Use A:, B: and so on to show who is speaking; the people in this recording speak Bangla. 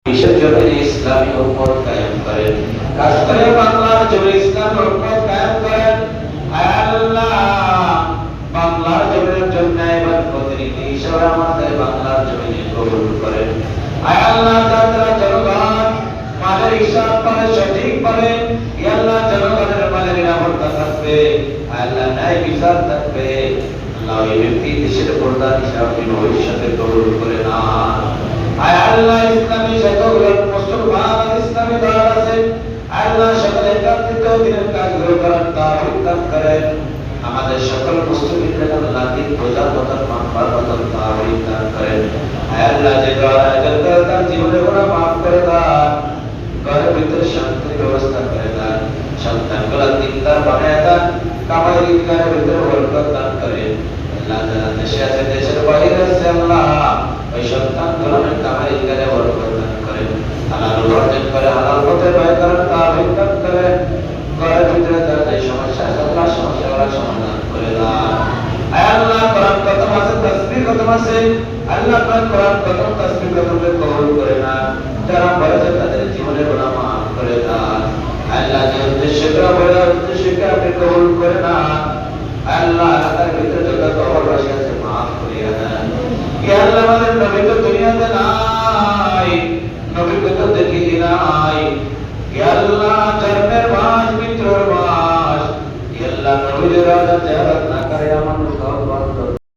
A: বিশ্বের জমিনে ইসলামী হুকুমত কায়েম করেন, খাস করে বাংলার জমিনে ইসলামী হুকুমত কায়েম করেন। আয় আল্লাহ, বাংলার জমিনের জন্য এবার প্রতিনিধি হিসেবে আমাদের বাংলার জমিনে কবুল করেন। আয় আল্লাহ, যারা জনগণ মালের হিসাব করে সঠিক পারে, ইয়া আল্লাহ জনগণের মালের নিরাপত্তা থাকবে, আয় আল্লাহ ন্যায় বিচার থাকবে। আল্লাহ এই ব্যক্তি দেশের প্রধান হিসাবে ভবিষ্যতে কবুল করে না। আয় আল্লাহ, ইসলামী যতগুলো মুসলমান ইসলামী দল আছে, আল্লাহ সকলে একত্রিত দিনের কাজগুলো করার তৌফিক দান করেন। আমাদের সকল মুসলিমদের আল্লাহ দিন বোঝার মতন মানবার মতন তৌফিক দান করেন। আয় আল্লাহ, যে তার জীবনে গুনাহ মাফ করে দেন, ঘরের ভিতরে শান্তির ব্যবস্থা করে দেন, সন্তানগুলো দিনদার বানায় দেন, কামাই রোজগারের ভিতরে বরকত দান করেন। আল্লাহ, যারা দেশে আছে দেশের বাইরে আছে, আল্লাহ ওই সন্তানগুলোর কামাই রোজগারে বরকত দান করেন। হালাল উপার্জন করে হালাল পথে ব্যয় করার তৌফিক দান করেন। ঘরের ভিতরে যারা যে সমস্যা আছে, আল্লাহ সমস্যাগুলো সমাধান করে দেন। আয় আল্লাহ, কোরআন খতম আছে, তাসবিহ খতম আছে, আল্লাহ আপনার কোরআন খতম তাসবিহ খতমকে কবুল করে নেন। যারা বলেছে তাদের জীবনের গুনাহ মাফ করে দেন। আল্লাহ, যে উদ্দেশ্যে করা বলে উদ্দেশ্যকে আপনি কবুল করে নেন। আল্লাহ, তার ভিতরে যত কবর রাশি আছে মাফ করিয়া দেন। ইয়া আল্লাহ, আমাদের নবী তো দুনিয়াতে না